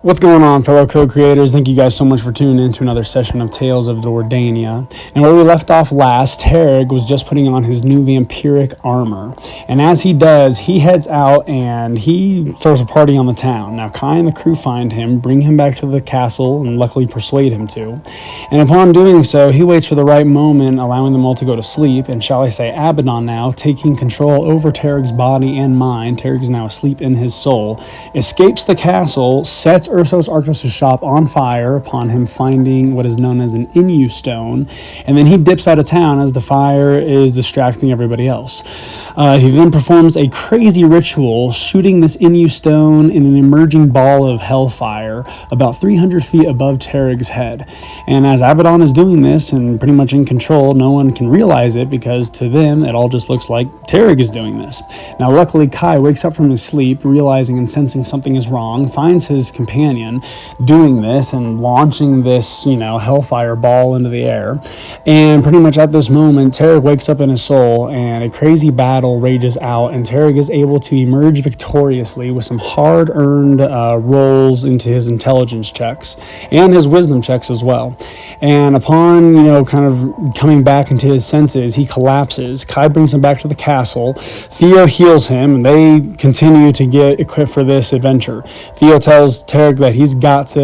What's going on, fellow co-creators? Thank you guys so much for tuning in to another session of Tales of Dordania. And where we left off last, Terrag was just putting on his new Vampiric armor. And as he does, he heads out and he throws a party on the town. Now, Kai and the crew find him, bring him back to the castle, and luckily persuade him to. And upon doing so, he waits for the right moment, allowing them all to go to sleep. And shall I say, Abaddon now, taking control over Terrag's body and mind, Terrag is now asleep in his soul, escapes the castle, sets Ursos Arctos' shop on fire upon him finding what is known as an Inu stone, and then he dips out of town as the fire is distracting everybody else. He then performs a crazy ritual, shooting this Inu stone in an emerging ball of hellfire about 300 feet above Terrag's head. And as Abaddon is doing this and pretty much in control, no one can realize it because to them it all just looks like Terrag is doing this. Now luckily Kai wakes up from his sleep, realizing and sensing something is wrong, finds his companion doing this and launching this, hellfire ball into the air. And pretty much at this moment, Terrag wakes up in his soul and a crazy battle rages out, and Terrag is able to emerge victoriously with some hard-earned rolls into his intelligence checks and his wisdom checks as well. And upon, kind of coming back into his senses, he collapses. Kai brings him back to the castle. Theo heals him, and they continue to get equipped for this adventure. Theo tells Terrag that he's got to,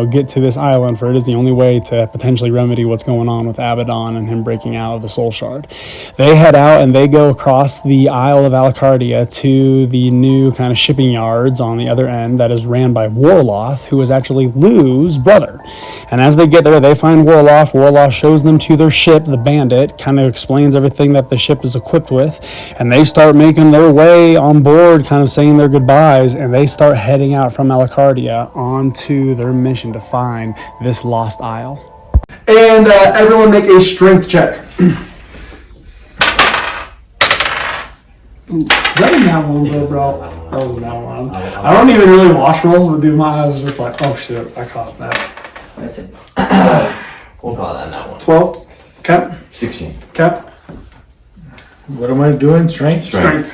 get to this island, for it is the only way to potentially remedy what's going on with Abaddon and him breaking out of the Soul Shard. They head out and they go across the Isle of Alacardia to the new kind of shipping yards on the other end that is ran by Warloth, who is actually Lou's brother. And as they get there, they find Warloth. Warloth shows them to their ship, the Bandit, kind of explains everything that the ship is equipped with, and they start making their way on board, kind of saying their goodbyes, and they start heading out from Alacardia onto their mission to find this lost isle. And everyone make a strength check. That was that one, bro. That was that one. I don't even really watch rolls, but dude, my eyes are just like, oh shit, I caught that. That's it. We'll call that one. 12. Cap. 16. Cap. What am I doing? Strength?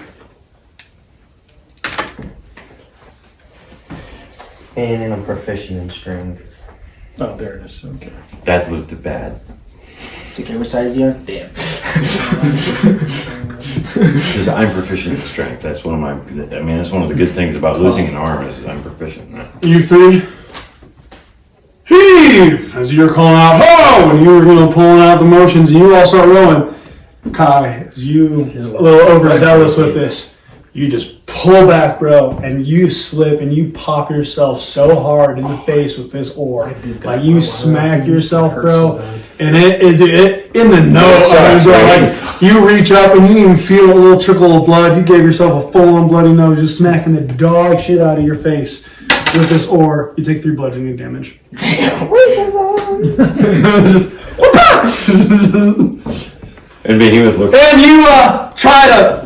And I'm proficient in strength. Oh, there it is. Okay. That was the bad. Okay, what size you are? Damn. Because I'm proficient in strength. That's one of my. That's one of the good things about losing an arm is I'm proficient in that. You three. Heave! As you're calling out, ho! And you're pulling out the motions, and you all start rolling. Kai, as you a little overzealous with this, you just pull back, bro, and you slip and you pop yourself so hard in the face with this oar. Like you smack yourself, bro, and it in the nose, bro. Like you reach up and you even feel a little trickle of blood. You gave yourself a full-on bloody nose, just smacking the dog shit out of your face with this oar. You take 3 bludgeoning damage. Damn. Just, And Behemoth looks. and you try to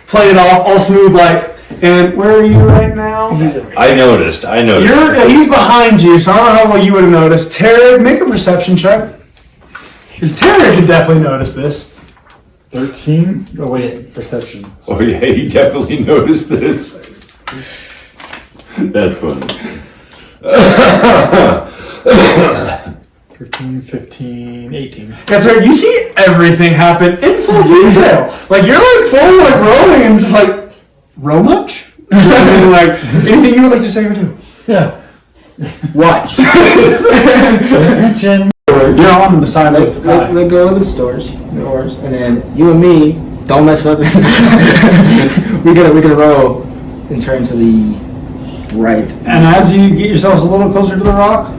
play it off all smooth like. And where are you right now? I noticed. He's behind you, so I don't know how well you would have noticed. Terrag, make a perception check. Because Terrag could definitely notice this. 13? Oh, wait. Perception. Oh yeah, he definitely noticed this. That's funny. 13, 15, 18. That's right. You see everything happen in full detail. Like you're like full like rolling and just like roll much. And like anything you would like to say or do. Yeah. Watch. Attention. You're on the side of Let go of the doors, and then you and me don't mess up. we're gonna roll and turn to the right. And as you get yourselves a little closer to the rock,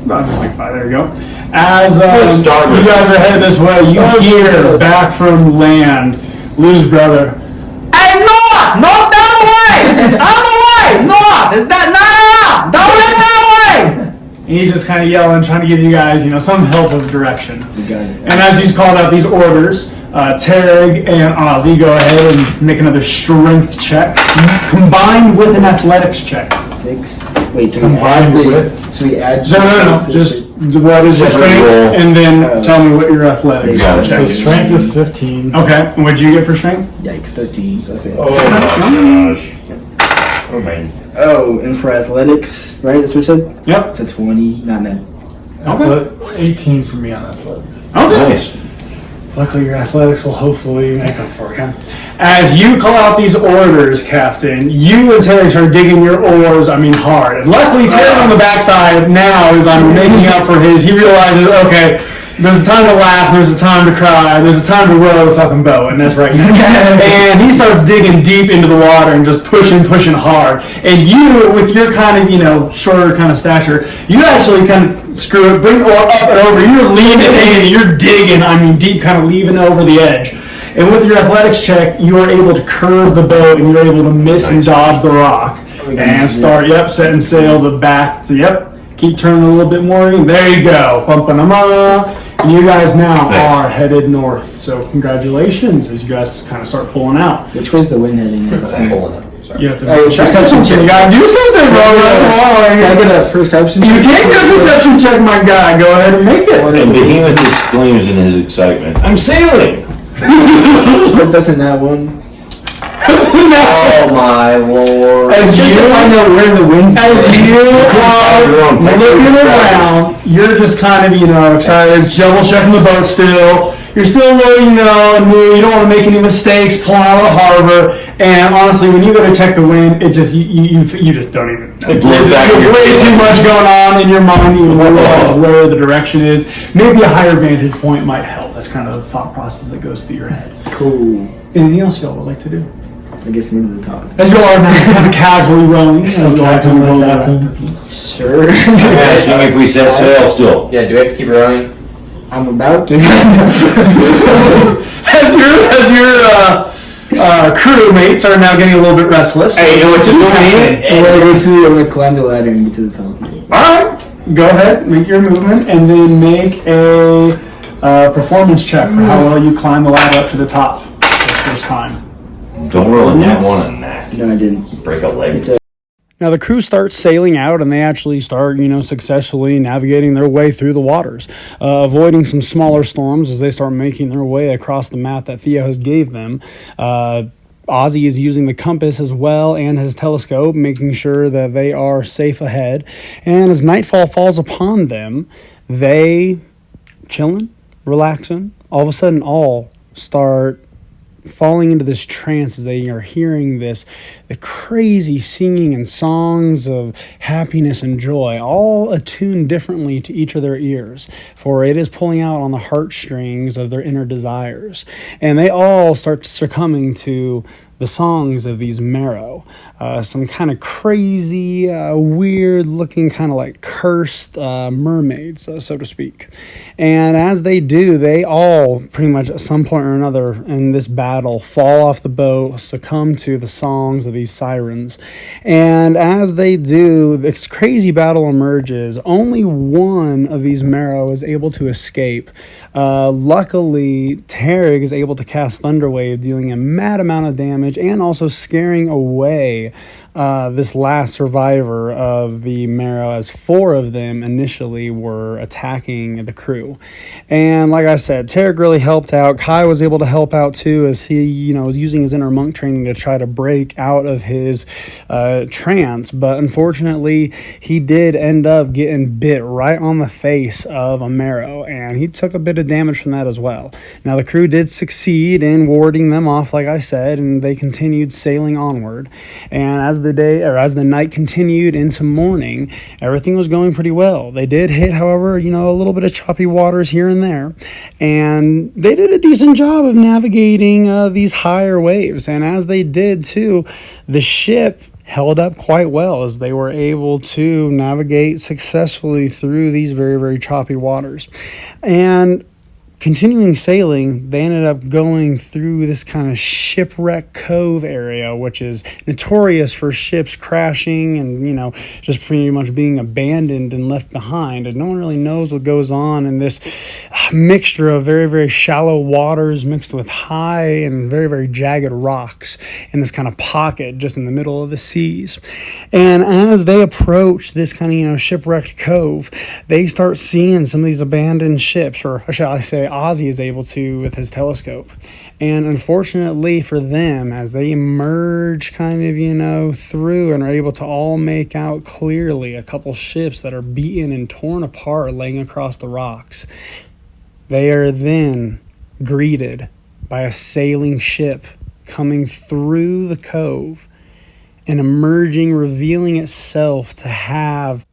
about just like 5. There you go. As you guys are headed this way, you hear back from land, Lou's brother. Hey, Noah! Noah, down the way! Down the way! Noah! Is that no! Don't let that way! And he's just kind of yelling, trying to give you guys, some help of direction. You got it. And as he's called out these orders, Terrag and Ozzy go ahead and make another strength check, combined with an athletics check. 6. Wait, so Combined we add with? So we add. No. Just what is your strength, and then tell me what your athletics Yeah, check So is. strength is 15. Okay, and what'd you get for strength? Yikes, 13. Okay. Oh my gosh. Oh, man. Oh, and for athletics, right? That's what you said? Yep. It's a 20, not net. Okay. 18 for me on athletics. Okay. Nice. Luckily, your athletics will hopefully make up for it. As you call out these orders, Captain, you and Terry start digging your oars, hard. And luckily, Terry on the backside now is making up for his. He realizes, okay, there's a time to laugh, there's a time to cry, there's a time to row the fucking boat, and that's right now. And he starts digging deep into the water and just pushing hard. And you, with your kind of, shorter kind of stature, you actually kind of screw it, bring it up and over. You're leaning in, you're digging, deep, kind of leaving over the edge. And with your athletics check, you are able to curve the boat and you're able to miss and dodge the rock. And start, setting sail the back. So, keep turning a little bit more. There you go. Bumping them up. And you guys now are headed north. So, congratulations as you guys kind of start pulling out. Which way's the wind heading? You have to make a perception check. You gotta do something, bro. Can I get a perception check? You can't get a perception check, my guy. Go ahead and make it. And Behemoth exclaims in his excitement, I'm sailing! That's in that one. Oh my lord. As you find out where the wind's looking around, you're just kind of, excited, double checking the boat still. You're still a little, new. You don't want to make any mistakes pulling out of the harbor. And honestly, when you go to check the wind, it just you just don't even know. It blows back in your way face. too much going on in your mind. You realize where the direction is. Maybe a higher vantage point might help. That's kind of the thought process that goes through your head. Cool. Anything else y'all would like to do? I guess move to the top. As you all are now kind of casually rowing. Sure. I'm asking if we set sail still. Yeah, do we have to keep rowing? I'm about to. as your crewmates are now getting a little bit restless. Hey, you know what you're doing? I'm gonna climb the ladder and get to the top. Alright, go ahead, make your movement, and then make a performance check for how well you climb the ladder up to the top the first time. Don't roll a nat one on that. No, I didn't. Break a leg. Now the crew starts sailing out and they actually start, successfully navigating their way through the waters, avoiding some smaller storms as they start making their way across the map that Theo has gave them. Ozzy is using the compass as well and his telescope, making sure that they are safe ahead. And as nightfall falls upon them, they chilling, relaxing. All of a sudden, all start falling into this trance as they are hearing the crazy singing and songs of happiness and joy, all attuned differently to each of their ears, for it is pulling out on the heartstrings of their inner desires. And they all start succumbing to the songs of these marrow, some kind of crazy, weird looking, kind of like cursed mermaids, so to speak. And as they do, they all pretty much at some point or another in this battle fall off the boat, succumb to the songs of these sirens. And as they do, this crazy battle emerges. Only one of these marrow is able to escape. Luckily, Terrag is able to cast Thunderwave, dealing a mad amount of damage and also scaring away this last survivor of the marrow, as 4 of them initially were attacking the crew. And like I said, Terrag really helped out. Kai was able to help out too, as he was using his inner monk training to try to break out of his trance, but unfortunately he did end up getting bit right on the face of a marrow, and he took a bit of damage from that as well. Now the crew did succeed in warding them off, like I said, and they continued sailing onward. And as the night continued into morning, everything was going pretty well. They did hit, however, a little bit of choppy waters here and there, and they did a decent job of navigating these higher waves. And as they did too, the ship held up quite well as they were able to navigate successfully through these very, very choppy waters. And continuing sailing, they ended up going through this kind of shipwreck cove area, which is notorious for ships crashing and, just pretty much being abandoned and left behind. And no one really knows what goes on in this mixture of very, very shallow waters mixed with high and very, very jagged rocks in this kind of pocket just in the middle of the seas. And as they approach this kind of, shipwrecked cove, they start seeing some of these abandoned ships, or shall I say, Ozzy is able to with his telescope. And unfortunately for them, as they emerge kind of, through and are able to all make out clearly a couple ships that are beaten and torn apart laying across the rocks, they are then greeted by a sailing ship coming through the cove and emerging, revealing itself to have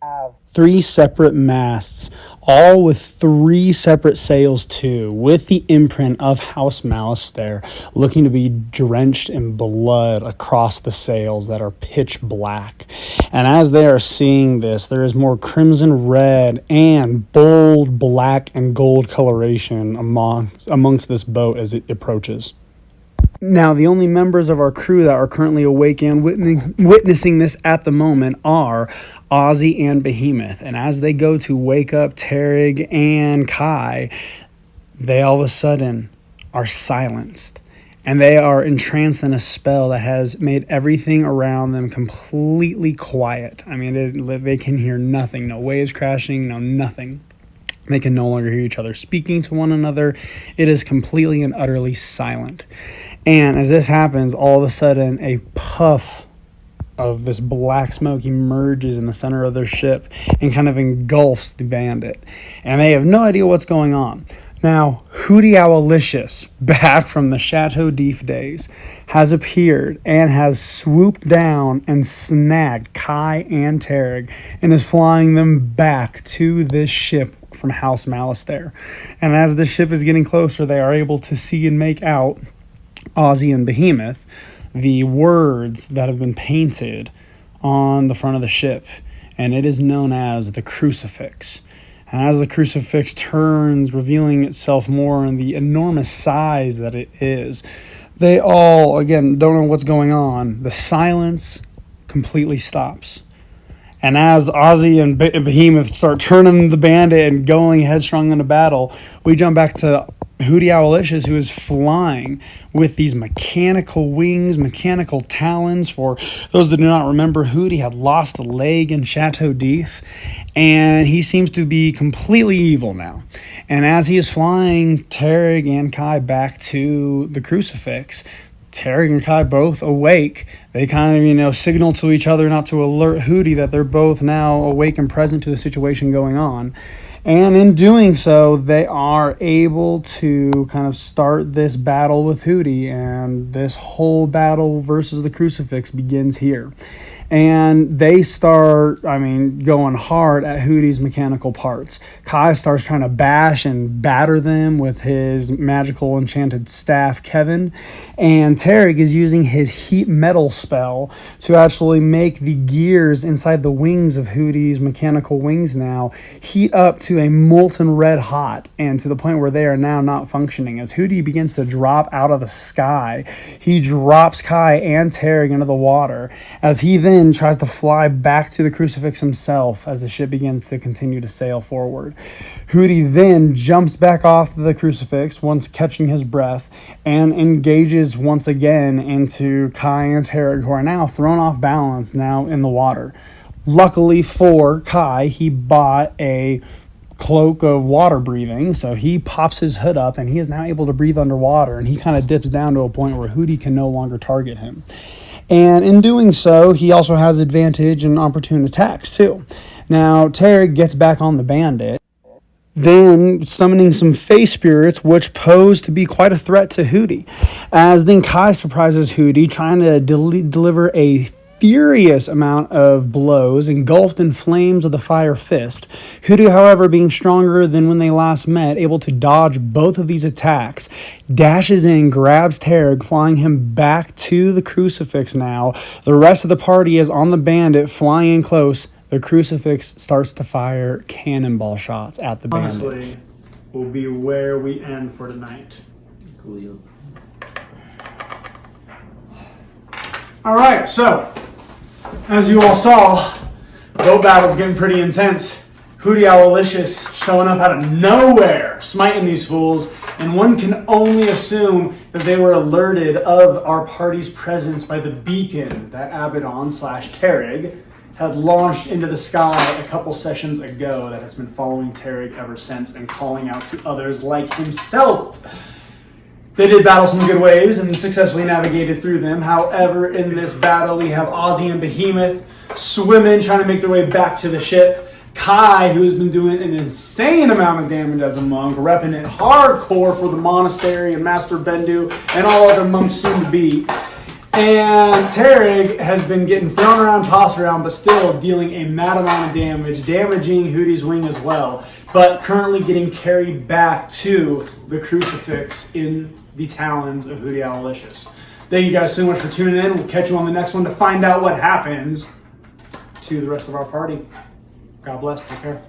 3 separate masts, all with 3 separate sails too, with the imprint of House Malice there, looking to be drenched in blood across the sails that are pitch black. And as they are seeing this, there is more crimson red and bold black and gold coloration amongst this boat as it approaches. Now, the only members of our crew that are currently awake and witnessing this at the moment are Ozzy and Behemoth. And as they go to wake up Terrag and Kai, they all of a sudden are silenced. And they are entranced in a spell that has made everything around them completely quiet. I mean, they can hear nothing. No waves crashing, no nothing. They can no longer hear each other speaking to one another. It is completely and utterly silent. And as this happens, all of a sudden, a puff of this black smoke emerges in the center of their ship and kind of engulfs the bandit. And they have no idea what's going on. Now, Hootie Owlicious, back from the Chateau d'If days, has appeared and has swooped down and snagged Kai and Terrag and is flying them back to this ship from House Malice there. And as the ship is getting closer, they are able to see and make out Ozzy and Behemoth, the words that have been painted on the front of the ship, and it is known as the Crucifix. And as the Crucifix turns, revealing itself more in the enormous size that it is, they all, again, don't know what's going on. The silence completely stops. And as Ozzy and Behemoth start turning the bandit and going headstrong into battle, we jump back to Hootie Owlicious, who is flying with these mechanical wings, mechanical talons. For those that do not remember, Hootie had lost a leg in Chateau d'If, and he seems to be completely evil now. And as he is flying Terrag and Kai back to the Crucifix, Terrag and Kai both awake. They kind of, signal to each other not to alert Hootie that they're both now awake and present to the situation going on. And in doing so, they are able to kind of start this battle with Hootie, and this whole battle versus the Crucifix begins here. And they start, going hard at Hootie's mechanical parts. Kai starts trying to bash and batter them with his magical enchanted staff, Kevin. And Terrag is using his heat metal spell to actually make the gears inside the wings of Hootie's mechanical wings now heat up to a molten red hot, and to the point where they are now not functioning. As Hootie begins to drop out of the sky, he drops Kai and Terrag into the water, as he then tries to fly back to the Crucifix himself as the ship begins to continue to sail forward. Hootie then jumps back off the Crucifix, once catching his breath, and engages once again into Kai and Terrag, who are now thrown off balance now in the water. Luckily for Kai, he bought a cloak of water breathing, so he pops his hood up and he is now able to breathe underwater, and he kind of dips down to a point where Hootie can no longer target him. And in doing so, he also has advantage and opportune attacks too. Now, Terrag gets back on the bandit, then summoning some face spirits, which pose to be quite a threat to Hootie. As then Kai surprises Hootie, trying to deliver a furious amount of blows engulfed in flames of the fire fist. Hootie, however, being stronger than when they last met, able to dodge both of these attacks, dashes in, grabs Terrag, flying him back to the Crucifix now. The rest of the party is on the bandit, flying in close. The Crucifix starts to fire cannonball shots at the bandit. Honestly, will be where we end for tonight. Cool. All right, so as you all saw, boat battle's getting pretty intense. Hootie Owlicious showing up out of nowhere, smiting these fools, and one can only assume that they were alerted of our party's presence by the beacon that Abaddon/Terrag had launched into the sky a couple sessions ago that has been following Terrag ever since and calling out to others like himself. They did battle some good waves and successfully navigated through them. However, in this battle, we have Ozzy and Behemoth swimming, trying to make their way back to the ship. Kai, who has been doing an insane amount of damage as a monk, repping it hardcore for the monastery and Master Bendu and all other monks soon to be. And Terrag has been getting thrown around, tossed around, but still dealing a mad amount of damage, damaging Hootie's wing as well, but currently getting carried back to the crucifix in the talons of Hootie Owlicious. Thank you guys so much for tuning in. We'll catch you on the next one to find out what happens to the rest of our party. God bless. Take care.